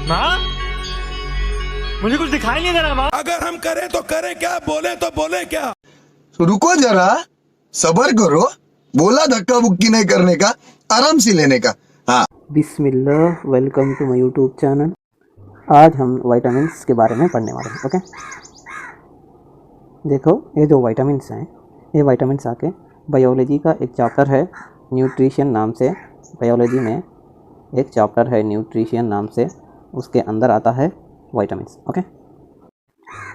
माँ, मुझे कुछ दिखाई नहीं दे रहा माँ। अगर हम करें तो करें क्या, बोले तो बोले क्या। रुको जरा, सबर करो। बोला धक्का बुक्की नहीं करने का, आराम से लेने का। हाँ। बिस्मिल्लाह, welcome to my YouTube channel. आज हम विटामिन्स के बारे में पढ़ने वाले हैं। ओके, देखो ये जो विटामिन्स हैं, ये विटामिन्स आके बायोलॉजी का एक चैप्टर है न्यूट्रिशन नाम से। बायोलॉजी में एक चैप्टर है न्यूट्रिशन नाम से, उसके अंदर आता है विटामिन्स। ओके,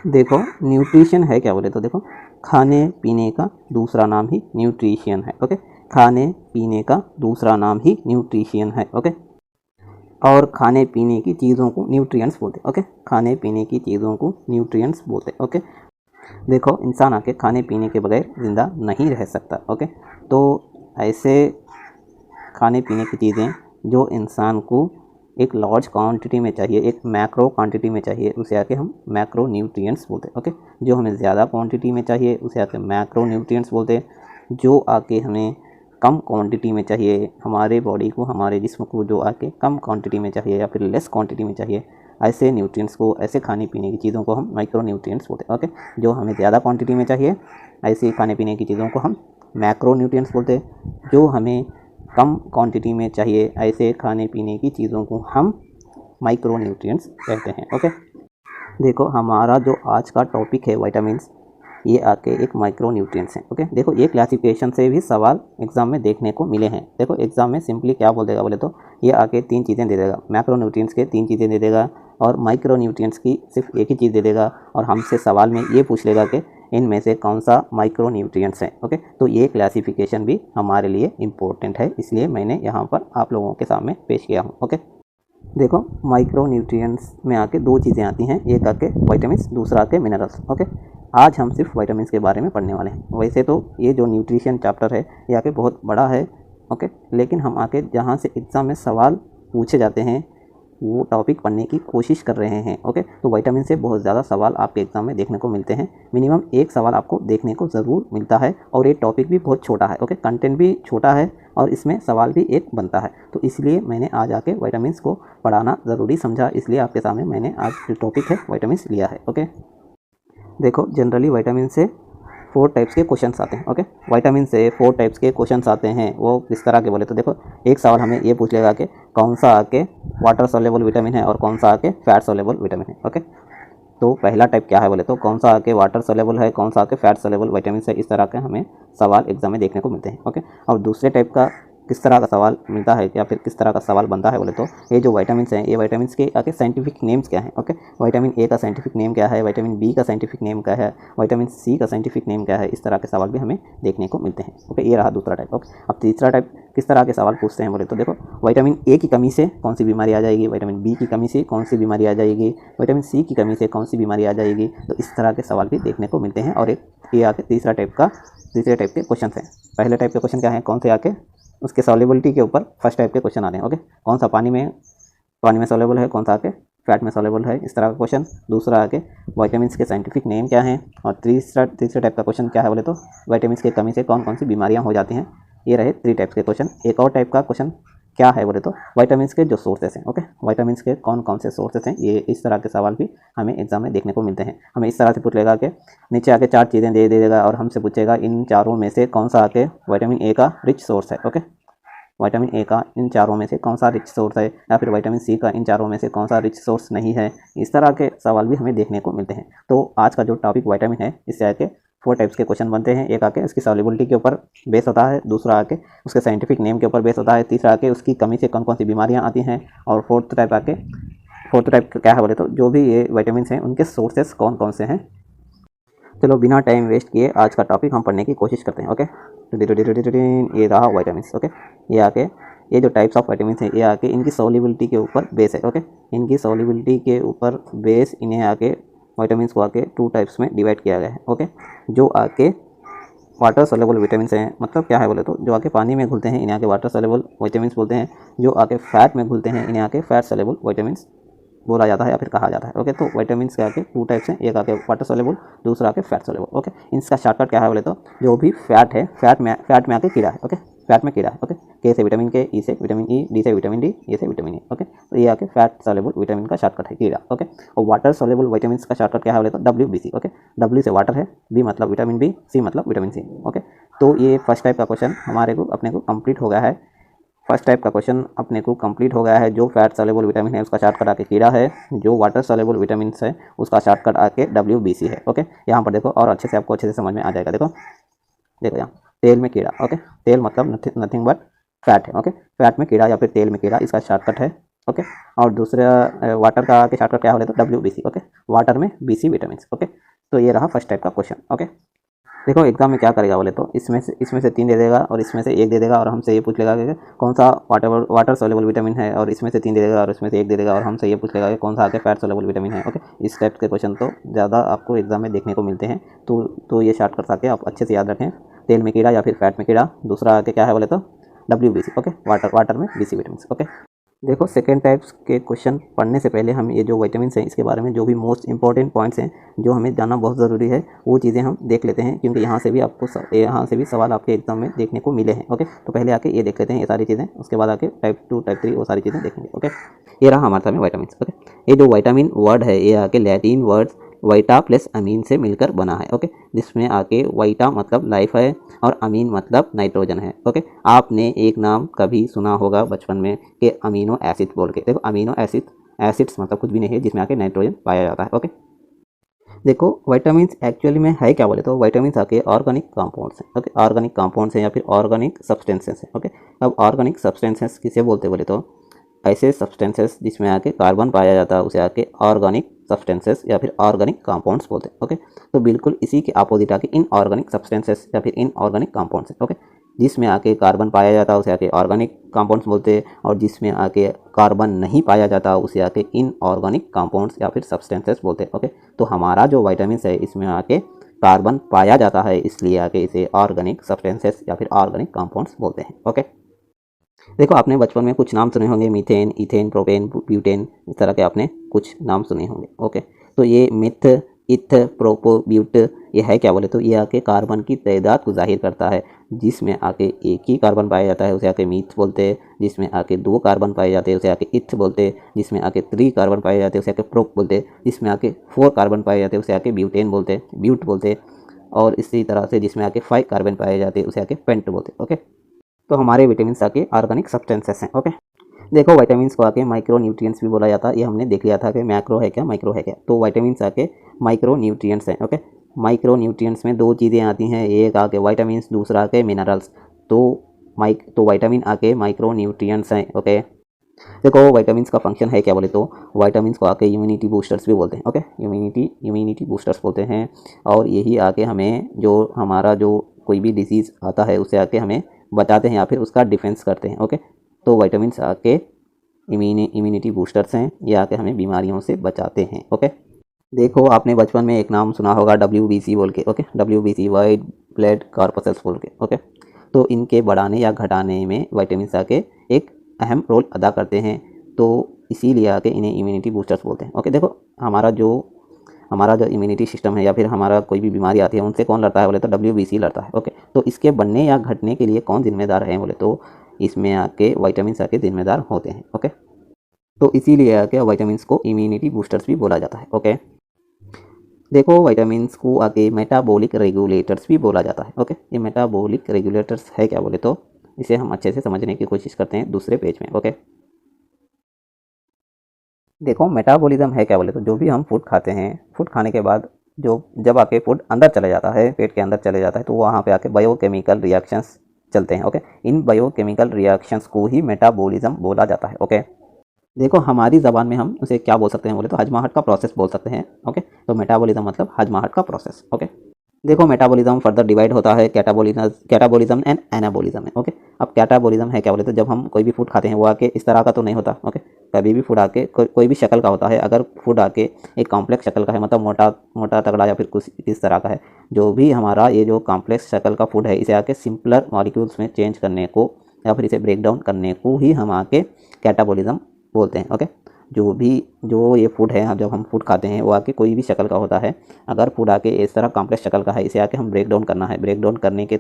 देखो न्यूट्रिशन है क्या बोले तो देखो, खाने पीने का दूसरा नाम ही न्यूट्रिशन है। ओके, खाने पीने का दूसरा नाम ही न्यूट्रिशन है। ओके, और खाने पीने की चीज़ों को न्यूट्रिएंट्स बोलते हैं। ओके, खाने पीने की चीज़ों को न्यूट्रिएंट्स बोलते हैं। ओके, देखो इंसान आके खाने पीने के बगैर ज़िंदा नहीं रह सकता। ओके, तो ऐसे खाने पीने की चीज़ें जो इंसान को एक लार्ज क्वांटिटी में चाहिए, एक मैक्रो क्वांटिटी में चाहिए, उसे आके हम मैक्रो न्यूट्रिएंट्स बोलते हैं। ओके, जो हमें ज़्यादा क्वांटिटी में चाहिए उसे आके मैक्रो न्यूट्रिएंट्स बोलते हैं। जो आके हमें कम क्वांटिटी में चाहिए, हमारे बॉडी को, हमारे जिस्म को जो आके कम क्वांटिटी में चाहिए या फिर लेस क्वांटिटी में चाहिए, ऐसे न्यूट्रिएंट्स को, ऐसे खाने पीने की चीज़ों को हम माइक्रो न्यूट्रिएंट्स बोलते हैं। ओके, जो हमें ज़्यादा क्वांटिटी में चाहिए, ऐसे खाने पीने की चीज़ों को हम मैक्रो न्यूट्रिएंट्स बोलते हैं। जो हमें कम क्वांटिटी में चाहिए, ऐसे खाने पीने की चीज़ों को हम माइक्रो न्यूट्रिएंट्स कहते हैं। ओके, देखो हमारा जो आज का टॉपिक है विटामिन्स, ये आके एक माइक्रो न्यूट्रिएंट्स हैं। ओके, देखो ये क्लासिफिकेशन से भी सवाल एग्जाम में देखने को मिले हैं। देखो एग्जाम में सिंपली क्या बोल देगा बोले तो, ये आके 3 चीज़ें दे देगा, मैक्रो न्यूट्रिएंट्स के 3 चीज़ें दे देगा और माइक्रो न्यूट्रिएंट्स की सिर्फ एक ही चीज़ दे देगा, और हमसे सवाल में ये पूछ लेगा कि इनमें से कौन सा माइक्रो न्यूट्रिएंट्स है। ओके, तो ये क्लासिफिकेशन भी हमारे लिए इम्पोर्टेंट है, इसलिए मैंने यहाँ पर आप लोगों के सामने पेश किया हूँ। ओके, देखो माइक्रो न्यूट्रिएंट्स में आके 2 चीज़ें आती हैं, एक आके विटामिन्स, दूसरा आके मिनरल्स। ओके, आज हम सिर्फ विटामिन्स के बारे में पढ़ने वाले हैं। वैसे तो ये जो न्यूट्रिशन चैप्टर है ये आके बहुत बड़ा है। ओके, लेकिन हम आके जहाँ से एग्ज़ाम में सवाल पूछे जाते हैं वो टॉपिक पढ़ने की कोशिश कर रहे हैं। ओके, तो विटामिन से बहुत ज़्यादा सवाल आपके एग्ज़ाम में देखने को मिलते हैं। मिनिमम एक सवाल आपको देखने को ज़रूर मिलता है, और ये टॉपिक भी बहुत छोटा है। ओके, कंटेंट भी छोटा है और इसमें सवाल भी एक बनता है, तो इसलिए मैंने आज आके विटामिन्स को पढ़ाना ज़रूरी समझा, इसलिए आपके सामने मैंने आज जो टॉपिक है विटामिन्स लिया है। ओके, देखो जनरली विटामिन से 4 टाइप्स के क्वेश्चंस आते हैं। ओके, विटामिन से 4 टाइप्स के क्वेश्चंस आते हैं। वो किस तरह के बोले तो देखो, एक सवाल हमें ये पूछ लेगा कि कौन सा आके वाटर सोल्यूबल विटामिन है और कौन सा आके फैट सोल्यूबल विटामिन है। ओके, तो पहला टाइप क्या है बोले तो, कौन सा आके वाटर सोल्यूबल है, कौन सा आके फैट सोल्यूबल विटामिन है, इस तरह के हमें सवाल एग्जाम में देखने को मिलते हैं। ओके, और दूसरे टाइप का किस तरह का सवाल मिलता है या फिर किस तरह का सवाल बनता है बोले तो, ये जो विटामिन्स हैं, ये विटामिन्स के आके साइंटिफिक नेम्स क्या हैं। ओके, विटामिन ए का साइंटिफिक नेम क्या है, विटामिन बी का साइंटिफिक नेम क्या है, विटामिन सी का साइंटिफिक नेम क्या है, इस तरह के सवाल भी हमें देखने को मिलते हैं। ओके, ये रहा दूसरा टाइप। ओके, अब तीसरा टाइप किस तरह के सवाल पूछते हैं बोले तो देखो, विटामिन ए की कमी से कौन सी बीमारी आ जाएगी, विटामिन बी की कमी से कौन सी बीमारी आ जाएगी, विटामिन सी की कमी से कौन सी बीमारी आ जाएगी, तो इस तरह के सवाल भी देखने को मिलते हैं। और एक ये आके तीसरे टाइप के क्वेश्चन हैं। पहले टाइप के क्वेश्चन क्या है, कौन से आके उसके सॉल्युबिलिटी के ऊपर फर्स्ट टाइप के क्वेश्चन आते हैं। ओके, कौन सा पानी में सॉल्युबल है, कौन सा आके फैट में सॉल्युबल है, इस तरह का क्वेश्चन। दूसरा आके विटामिन्स के साइंटिफिक नेम क्या हैं, और तीसरे टाइप का क्वेश्चन क्या है बोले तो, विटामिन्स की कमी से कौन कौन सी बीमारियां हो जाती हैं। ये रहे 3 टाइप्स के क्वेश्चन। एक और टाइप का क्वेश्चन क्या है बोले तो, विटामिन्स के जो सोर्सेस हैं। ओके, विटामिन्स के कौन कौन से सोर्सेस हैं, ये इस तरह के सवाल भी हमें एग्जाम में देखने को मिलते हैं। हमें इस तरह से पूछ लेगा कि नीचे आके 4 चीज़ें दे देगा और हमसे पूछेगा इन चारों में से कौन सा आके विटामिन ए का रिच सोर्स है। ओके, विटामिन ए का इन चारों में से कौन सा रिच सोर्स है, या फिर विटामिन सी का इन चारों में से कौन सा रिच सोर्स नहीं है, इस तरह के सवाल भी हमें देखने को मिलते हैं। तो आज का जो टॉपिक विटामिन है, इससे आके 4 टाइप्स के क्वेश्चन बनते हैं। एक आके उसकी सॉल्युबिलिटी के ऊपर बेस होता है, दूसरा आके उसके साइंटिफिक नेम के ऊपर बेस होता है, तीसरा आके उसकी कमी से कौन कौन सी बीमारियाँ आती हैं, और फोर्थ टाइप क्या है बोले तो, जो भी ये विटामिन हैं उनके सोर्सेस कौन कौन से हैं। चलो बिना टाइम वेस्ट किए आज का टॉपिक हम पढ़ने की कोशिश करते हैं। ओके, ये रहा विटामिन्स। ओके, ये जो टाइप्स ऑफ विटामिन्स हैं, ये आके इनकी सॉल्युबिलिटी के ऊपर बेस है। ओके, इनकी सॉल्युबिलिटी के ऊपर बेस इन्हें आके विटामिन्स को आके 2 टाइप्स में डिवाइड किया गया है। ओके, जो आके वाटर सोल्यूबल विटामिन्स हैं, मतलब क्या है बोले तो, जो आके पानी में घुलते हैं इन्हें आके वाटर सोल्यूबल विटामिन्स बोलते हैं, जो आके फैट में घुलते हैं इन्हें आके फैट सोल्यूबल विटामिन्स बोला जाता है या फिर कहा जाता है। ओके, तो विटामिन्स के आके 2 टाइप्स हैं, एक आके वाटर सोल्यूबल, दूसरा आके फैट सोल्यूबल। ओके, इसका शॉर्टकट क्या है बोले तो, जो भी फैट है, फैट में आके कीड़ा है। ओके, फैट में कीड़ा है। ओके, के से विटामिन के, ई से विटामिन ई, डी से विटामिन डी, ए से विटामिन ए। ओके, तो ये आके फैट सॉल्युबल विटामिन का शॉर्टकट है कीड़ा। ओके, और वाटर सॉल्युबल विटामिन का शॉर्टकट क्या है बोले तो WBC। ओके, W से वाटर है, B मतलब विटामिन बी, C मतलब विटामिन सी। ओके, तो ये फर्स्ट टाइप का क्वेश्चन हमारे को अपने को कंप्लीट हो गया है। फर्स्ट टाइप का क्वेश्चन अपने को कंप्लीट हो गया है। जो फैट सॉल्युबल विटामिन है उसका शॉर्टकट आके कीड़ा है, जो वाटर सॉल्युबल विटामिन है उसका शॉर्टकट आके WBC है। ओके, यहाँ पर देखो और अच्छे से आपको अच्छे से समझ में आ जाएगा। देखो देखो यहाँ तेल में कीड़ा। ओके, तेल मतलब नथिंग बट फैट है। ओके, फैट में कीड़ा या फिर तेल में कीड़ा, इसका शॉर्टकट है। ओके, और दूसरा वाटर का आके शॉर्टकट क्या हो तो WBC। ओके, वाटर में BC विटामिन। ओके, तो ये रहा फर्स्ट टाइप का क्वेश्चन। ओके, देखो एग्जाम में क्या करेगा बोले तो इसमें से 3 दे देगा और इसमें से 1 दे देगा और हमसे ये पूछ लेगा कि कौन सा वाटर सॉल्युबल विटामिन है, और इसमें से 3 दे देगा और इसमें से 1 दे देगा और हमसे ये पूछ लेगा कि कौन सा आगे फैट सॉल्युबल विटामिन है। ओके, इस टाइप के क्वेश्चन तो ज़्यादा आपको एग्जाम में देखने को मिलते हैं। तो ये शॉर्टकट आके आप अच्छे से याद रखें, तेल में कीड़ा या फिर फैट में कीड़ा। दूसरा आगे क्या है बोले तो WBC। ओके, वाटर में BC विटामिन। ओके, देखो सेकेंड टाइप्स के क्वेश्चन पढ़ने से पहले हम ये जो विटामिन हैं इसके बारे में जो भी मोस्ट इंपॉर्टेंट पॉइंट्स हैं जो हमें जानना बहुत ज़रूरी है वो चीज़ें हम देख लेते हैं, क्योंकि यहाँ से भी सवाल आपके एग्जाम में देखने को मिले हैं। ओके, तो पहले आके ये देख लेते हैं ये सारी चीज़ें, उसके बाद आके टाइप 2 टाइप 3 वो सारी चीज़ें देखेंगे। ओके, ये रहा हमारे सामने विटामिन। ओके, ये जो विटामिन वर्ड है ये आके लैटिन वर्ड वाइटा प्लस अमीन से मिलकर बना है। ओके, जिसमें आके वाइटा मतलब लाइफ है और अमीन मतलब नाइट्रोजन है। ओके, आपने एक नाम कभी सुना होगा बचपन में कि अमीनो एसिड बोल के। देखो अमीनो एसिड्स मतलब कुछ भी नहीं है जिसमें आके नाइट्रोजन पाया जाता है। ओके, देखो विटामिन्स एक्चुअली में है क्या बोले तो विटामिन्स आके ऑर्गेनिक कंपाउंड्स हैं। ओके, ऑर्गेनिक कंपाउंड्स हैं या फिर ऑर्गेनिक सब्सटेंसेस हैं। ओके, अब ऑर्गेनिक सब्सटेंसेस किसे बोलते बोले तो ऐसे सब्सटेंसेस जिसमें आके कार्बन पाया जाता है उसे आके ऑर्गेनिक सब्सटेंसेस या फिर ऑर्गेनिक कंपाउंड्स बोलते हैं। ओके, तो बिल्कुल इसी के अपोजिट आके इनऑर्गेनिक सब्सटेंसेस या फिर इनऑर्गेनिक कंपाउंड्स हैं। ओके, जिसमें आके कार्बन पाया जाता है उसे आके ऑर्गेनिक कंपाउंड्स बोलते हैं, और जिसमें आके कार्बन नहीं पाया जाता उसे आके इनऑर्गेनिक कंपाउंड्स या फिर सब्सटेंसेस बोलते हैं। ओके, तो हमारा जो विटामिन है इसमें आके कार्बन पाया जाता है, इसलिए आके इसे ऑर्गेनिक सब्सटेंसेस या फिर ऑर्गेनिक कंपाउंड्स बोलते हैं। ओके, देखो आपने बचपन में कुछ नाम सुने होंगे, मीथेन, इथेन, प्रोपेन, ब्यूटेन, इस तरह के आपने कुछ नाम सुने होंगे। ओके, तो ये मिथ, इथ, प्रोपो, ब्यूट ये है क्या बोले तो ये आके कार्बन की तादाद को जाहिर करता है। जिसमें आके एक ही कार्बन पाया जाता है उसे आके मीथ बोलते हैं, जिसमें आके 2 कार्बन पाए जाते हैं उसे आके इथ बोलते हैं, जिसमें आके 3 कार्बन पाए जाते हैं उसे आके प्रोप बोलते हैं, जिसमें आके 4 कार्बन पाए जाते हैं उसे आके ब्यूटेन बोलते हैं, ब्यूट बोलते हैं, और इसी तरह से जिसमें आके 5 कार्बन पाए जाते हैं उसे आके पेंट बोलते हैं। ओके, तो हमारे विटामिन आके ऑर्गेनिक सब्सटेंसेस हैं। ओके, देखो विटामिन को आके माइक्रो न्यूट्रिएंट्स भी बोला जाता है। ये हमने देख लिया था कि मैक्रो है क्या माइक्रो है क्या, तो विटामिन आके माइक्रो न्यूट्रिएंट्स हैं। ओके, माइक्रो न्यूट्रिएंट्स में 2 चीज़ें आती हैं, एक आके विटामिन, दूसरा आके मिनरल्स। तो विटामिन आके माइक्रो न्यूट्रिएंट्स हैं। ओके, देखो विटामिन का फंक्शन है क्या बोले तो विटामिन को आके इम्यूनिटी बूस्टर्स भी बोलते हैं। ओके, इम्यूनिटी बूस्टर्स बोलते हैं, और यही आके हमें जो हमारा जो कोई भी डिसीज़ आता है उसे आके हमें बचाते हैं या फिर उसका डिफेंस करते हैं। ओके, तो विटामिन आके इम्यूनिटी बूस्टर्स हैं, ये आके हमें बीमारियों से बचाते हैं। ओके, देखो आपने बचपन में एक नाम सुना होगा WBC बोल के। Okay, WBC white blood corpuscles बोल के। ओके, तो इनके बढ़ाने या घटाने में विटामिन आके एक अहम रोल अदा करते हैं, तो इसीलिए आके इन्हें इम्यूनिटी बूस्टर्स बोलते हैं। ओके, देखो हमारा जो इम्यूनिटी सिस्टम है या फिर हमारा कोई भी बीमारी आती है उनसे कौन लड़ता है बोले तो WBC लड़ता है। ओके, तो इसके बनने या घटने के लिए कौन जिम्मेदार है बोले तो इसमें आके विटामिन आके जिम्मेदार होते हैं। ओके, तो इसीलिए आके विटामिन को इम्यूनिटी बूस्टर्स भी बोला जाता है। ओके, देखो विटामिन को आगे मेटाबॉलिक रेगुलेटर्स भी बोला जाता है। ओके, ये मेटाबॉलिक रेगुलेटर्स है क्या बोले तो इसे हम अच्छे से समझने की कोशिश करते हैं दूसरे पेज में। ओके, देखो मेटाबॉलिज्म है क्या बोले तो जो भी हम फूड खाते हैं, फूड खाने के बाद जब आके फूड अंदर चले जाता है, पेट के अंदर चले जाता है, तो वहाँ पे आके बायोकेमिकल रिएक्शंस चलते हैं। ओके, इन बायोकेमिकल रिएक्शंस को ही मेटाबॉलिज्म बोला जाता है। ओके, देखो हमारी ज़बान में हम उसे क्या बोल सकते हैं बोले तो हजमाहट का प्रोसेस बोल सकते हैं। ओके, तो मेटाबॉलिज्म मतलब हजमाहट का प्रोसेस। ओके, देखो मेटाबॉलिज्म फर्दर डिवाइड होता है कैटाबॉलिज्म एंड एनाबॉलिज्म में। ओके, अब कैटाबॉलिज्म है क्या बोले तो जब हम कोई भी फूड खाते हैं वो आके इस तरह का तो नहीं होता। ओके, कभी भी फूड आके कोई भी शक्ल का होता है। अगर फूड आके एक कॉम्प्लेक्स शक्ल का है, मतलब मोटा तगड़ा या फिर कुछ इस तरह का है, जो भी हमारा ये जो कॉम्प्लेक्स शक्ल का फूड है इसे आके सिंपलर मॉलिक्यूल्स में चेंज करने को या फिर इसे ब्रेक डाउन करने को ही हम आके कैटाबॉलिज्म बोलते हैं। ओके, जो ये फूड है जब हम फूड खाते हैं वो आके कोई भी शक्ल का होता है। अगर फूड आके इस तरह कॉम्प्लेक्स शक्ल का है इसे आके हम ब्रेक डाउन करना है। ब्रेक डाउन करने के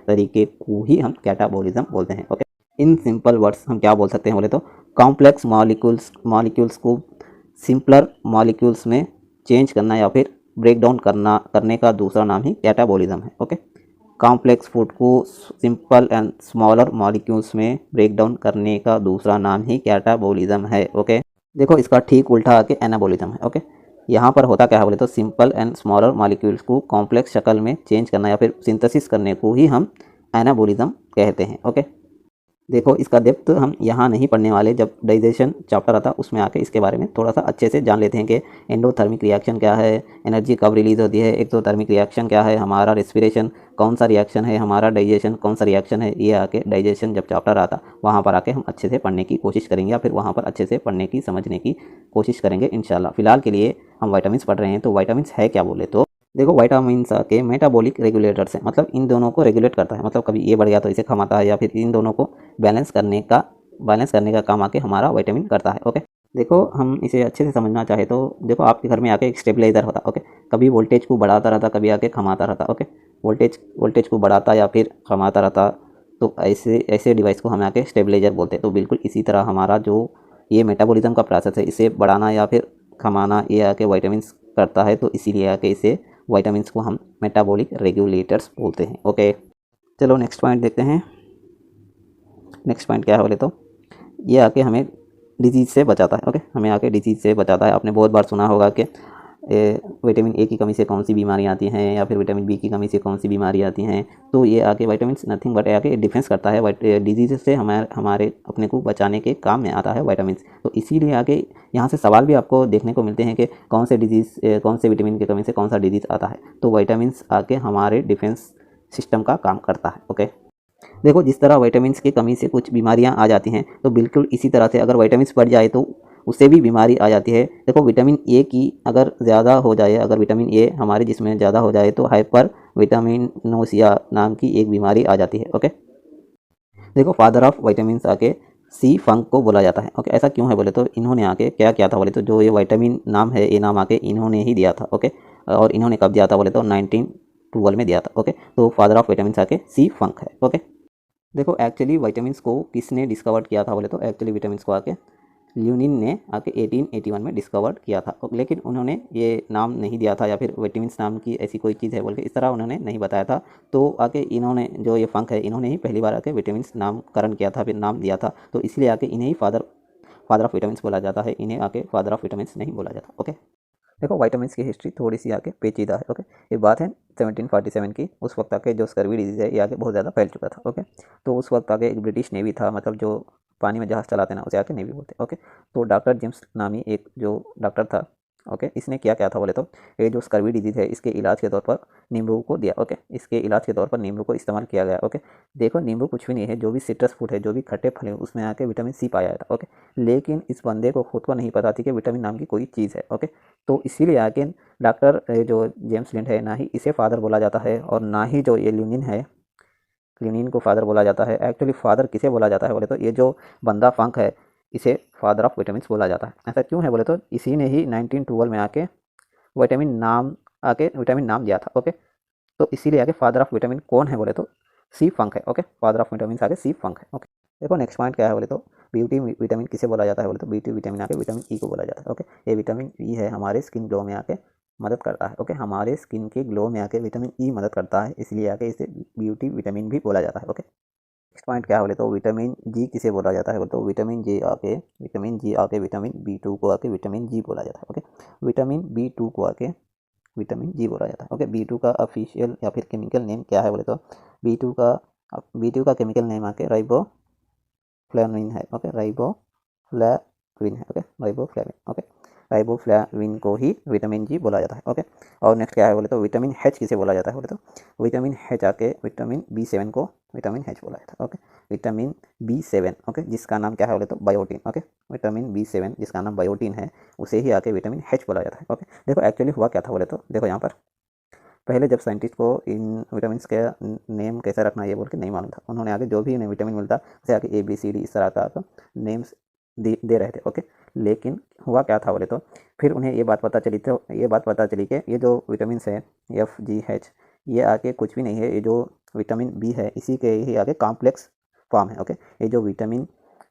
तरीके को ही हम कैटाबोलिज्म बोलते हैं। ओके, इन सिंपल वर्ड्स हम क्या बोल सकते हैं बोले तो कॉम्प्लेक्स मॉलिक्यूल्स को सिंपलर मॉलिक्यूल्स में चेंज करना या फिर ब्रेक डाउन करने का दूसरा नाम ही कैटाबोलिज्म है। ओके, कॉम्प्लेक्स फूड को सिंपल एंड स्मॉलर मॉलिक्यूल्स में ब्रेक डाउन करने का दूसरा नाम ही कैटाबोलिज्म है। ओके, देखो इसका ठीक उल्टा आके एनाबोलिज्म है। ओके, यहाँ पर होता क्या है बोले तो सिंपल एंड स्मॉलर मॉलिक्यूल्स को कॉम्प्लेक्स शक्ल में चेंज करना या फिर सिंथेसिस करने को ही हम एनाबोलिज्म कहते हैं। ओके, देखो इसका डेप्थ हम यहाँ नहीं पढ़ने वाले, जब डाइजेशन चैप्टर आता उसमें आके इसके बारे में थोड़ा सा अच्छे से जान लेते हैं कि एंडोथर्मिक रिएक्शन क्या है, एनर्जी कब रिलीज होती है, एक्सोथर्मिक रिएक्शन क्या है, हमारा रेस्पिरेशन कौन सा रिएक्शन है, हमारा डाइजेशन कौन सा रिएक्शन है। ये आके डाइजेशन जब चैप्टर आता वहाँ पर आके हम अच्छे से पढ़ने की कोशिश करेंगे या फिर वहाँ पर अच्छे से पढ़ने की समझने की कोशिश करेंगे इंशाल्लाह। फिलहाल के लिए हम वाइटामिन पढ़ रहे हैं, तो वाइटामिन है क्या बोले तो देखो वाइटामिन के मेटाबॉलिक रेगुलेटर्स हैं, मतलब इन दोनों को रेगुलेट करता है, मतलब कभी ये बढ़ गया तो इसे कमाता है या फिर इन दोनों को बैलेंस करने का काम आके हमारा विटामिन करता है। ओके, देखो हम इसे अच्छे से समझना चाहे तो देखो आपके घर में आके एक स्टेबलाइजर होता। ओके, कभी वोल्टेज को बढ़ाता रहता, कभी आके कमाता रहता। ओके, वोल्टेज को बढ़ाता या फिर कमाता रहता, तो ऐसे डिवाइस को हम आके स्टेबलाइजर बोलते हैं। तो बिल्कुल इसी तरह हमारा जो ये मेटाबॉलिज्म का प्रोसेस है, इसे बढ़ाना या फिर कमाना ये आके वाइटामिन करता है, तो इसीलिए आके इसे वाइटामिन्स को हम मेटाबॉलिक रेगुलेटर्स बोलते हैं। ओके, चलो नेक्स्ट पॉइंट देखते हैं। नेक्स्ट पॉइंट क्या है बोले तो ये आके हमें डिजीज़ से बचाता है। ओके, हमें आके डिजीज़ से बचाता है। आपने बहुत बार सुना होगा कि विटामिन ए की कमी से कौन सी बीमारी आती हैं या फिर विटामिन बी की कमी से कौन सी बीमारी आती हैं। तो ये आके विटामिन नथिंग बट आके डिफेंस करता है, डिजीज़ से हमारे अपने को बचाने के काम में आता है विटामिन। तो इसीलिए आगे यहाँ से सवाल भी आपको देखने को मिलते हैं कि कौन से विटामिन की कमी से कौन सा डिजीज़ आता है। तो विटामिन आके हमारे डिफेंस सिस्टम का काम करता है। ओके, देखो जिस तरह विटामिन की कमी से कुछ बीमारियां आ जाती हैं, तो बिल्कुल इसी तरह से अगर विटामिन बढ़ जाए तो उससे भी बीमारी आ जाती है। देखो विटामिन ए की अगर ज़्यादा हो जाए, अगर विटामिन ए हमारे जिस्म में ज़्यादा हो जाए तो हाइपर विटामिनोसिया नाम की एक बीमारी आ जाती है। ओके, देखो फादर ऑफ विटामिन आके सी फंक को बोला जाता है। ओके, ऐसा क्यों है बोले तो इन्होंने आके क्या किया था बोले तो जो ये विटामिन नाम है, ये नाम आके इन्होंने ही दिया था। ओके, और इन्होंने कब दिया था बोले तो 1912 में दिया था। ओके, तो फादर ऑफ विटामिन आके सी फंक है। ओके, देखो एक्चुअली विटामिन्स को किसने डिस्कवर किया था बोले तो एक्चुअली विटामिन्स को आके ल्यूनिन ने आके 1881 में डिस्कवर किया था। लेकिन उन्होंने ये नाम नहीं दिया था या फिर विटामिन्स नाम की ऐसी कोई चीज़ है बोल के इस तरह उन्होंने नहीं बताया था। तो आके इन्होंने जो ये फंक है, इन्होंने ही पहली बार आके विटामिन्स नामकरण किया था, फिर नाम दिया था। तो इसलिए आके इन्हें ही फादर ऑफ विटामिन्स बोला जाता है, इन्हें आके फादर ऑफ विटामिन्स नहीं बोला जाता। ओके, देखो विटामिन्स की हिस्ट्री थोड़ी सी आके पेचीदा है। ओके, ये बात है 1747 की। उस वक्त आके जो स्कर्वी डिजीज़ है ये आके बहुत ज़्यादा फैल चुका था। ओके, तो उस वक्त आगे एक ब्रिटिश नेवी था, मतलब जो पानी में जहाज़ चलाते ना उसे आके नेवी बोलते हैं। ओके, तो डॉक्टर जेम्स नामी एक जो डॉक्टर था, ओके, इसने क्या था बोले तो ये जो स्कर्वी डिजीज़ है इसके इलाज के तौर पर नींबू को दिया। ओके, इसके इलाज के तौर पर नींबू को इस्तेमाल किया गया। ओके, देखो नींबू कुछ भी नहीं है, जो भी सिट्रस फ्रूट है, जो भी खट्टे फल है, उसमें आके विटामिन सी पाया था। ओके, लेकिन इस बंदे को खुद को नहीं पता थी कि विटामिन नाम की कोई चीज़ है। ओके, तो इसीलिए आके डॉक्टर जो जेम्स लिंड है, ना ही इसे फादर बोला जाता है और ना ही जो ये ल्यूनिन है, ल्यूनिन को फादर बोला जाता है। एक्चुअली फादर किसे बोला जाता है बोले तो ये जो बंदा फंक है इसे फादर ऑफ विटामिन बोला जाता है। ऐसा क्यों है बोले तो इसी ने ही 1912 में आके विटामिन नाम दिया था। ओके, तो इसीलिए आके फादर ऑफ विटामिन कौन है बोले तो सी फंक है। ओके, फादर ऑफ विटामिन आगे सी फंक है। ओके, देखो नेक्स्ट पॉइंट क्या है बोले तो ब्यूटी विटामिन किसे बोला जाता है बोले तो ब्यूटी विटामिन आके विटामिन ई को बोला जाता है। ओके, ये विटामिन ई है हमारे स्किन ग्लो में आके मदद करता है। ओके, हमारे स्किन के ग्लो में आके विटामिन ई मदद करता है, इसलिए आके इसे ब्यूटी विटामिन भी बोला जाता है। ओके, नेक्स्ट पॉइंट क्या बोले तो विटामिन जी किसे बोला जाता है बोले तो विटामिन जी आके विटामिन B2 को आके विटामिन जी बोला जाता है। ओके, विटामिन B2 को आके विटामिन जी बोला जाता है। ओके, B2 का ऑफिशियल या फिर केमिकल नेम क्या है बोले तो B2 का केमिकल नेम आके राइबोफ्लाविन है। ओके, राइबोफ्लाविन है। Okay, riboflavin. ओके, राइबोफ्लाविन को ही विटामिन जी बोला जाता है। ओके, और नेक्स्ट क्या है बोले तो विटामिन H किसे बोला जाता है बोले तो विटामिन H आके विटामिन B7 को विटामिन H बोला जाता है। ओके, विटामिन B7 ओके, जिसका नाम क्या है बोले तो बायोटीन। ओके, विटामिन B7 जिसका नाम बायोटीन है उसे ही आके विटामिन H बोला जाता है। ओके, देखो एक्चुअली हुआ क्या था बोले तो देखो यहाँ पर पहले जब साइंटिस्ट को इन विटामिन का नेम कैसे रखना ये बोल के नहीं मालूम था, उन्होंने आगे जो भी उन्हें विटामिन मिलता उसे आगे ABCD इस तरह का नेम्स दे रहे थे। ओके, लेकिन हुआ क्या था बोले तो फिर उन्हें ये बात पता चली कि ये जो विटामिन है FGH ये आके कुछ भी नहीं है, ये जो विटामिन बी है इसी के ही आगे कॉम्प्लेक्स फॉर्म है। ओके, ये जो विटामिन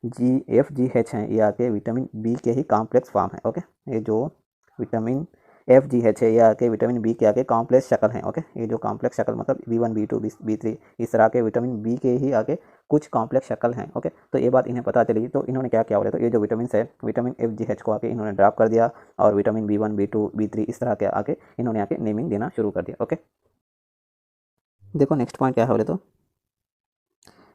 GFGH हैं ये आके विटामिन बी के ही कॉम्प्लेक्स फॉर्म है। ओके, ये जो विटामिन FGH है ये आके विटामिन बी के आगे कॉम्प्लेक्स शक्ल हैं। ओके, ये जो कॉम्प्लेक्स शक्ल मतलब B1 B2 B3 इस तरह के विटामिन बी के ही आगे कुछ कॉम्प्लेक्स शक्ल हैं। ओके, तो ये बात इन्हें पता चली तो इन्होंने क्या किया बोले तो ये जो विटामिन है विटामिन FGH को आके इन्होंने ड्रॉप कर दिया और विटामिन B1 B2 B3 इस तरह के आगे इन्होंने आके नेमिंग देना शुरू कर दिया। ओके, देखो नेक्स्ट पॉइंट क्या है बोले तो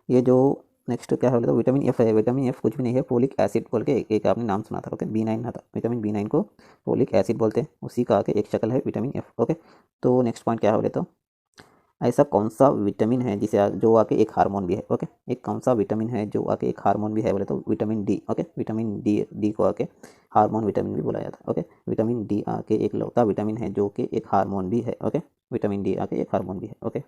ये जो नेक्स्ट क्या है बोले तो विटामिन एफ है। विटामिन एफ कुछ भी नहीं है, फोलिक एसिड बोल के एक आपने नाम सुना था। ओके, B9 था, विटामिन B9 को फोलिक एसिड बोलते हैं, उसी का आके एक शक्ल है विटामिन एफ। ओके, तो नेक्स्ट पॉइंट क्या है बोले तो ऐसा कौन सा विटामिन है जिसे जो आके एक हार्मोन भी है। ओके, एक कौन सा विटामिन है जो आके एक हार्मोन भी है बोले तो vitamin D. Okay, vitamin D को आके हार्मोन विटामिन भी बोला जाता है। ओके, विटामिन डी आके एक लौता विटामिन है जो कि एक हार्मोन भी है। ओके, विटामिन डी आके एक हार्मोन भी है। ओके,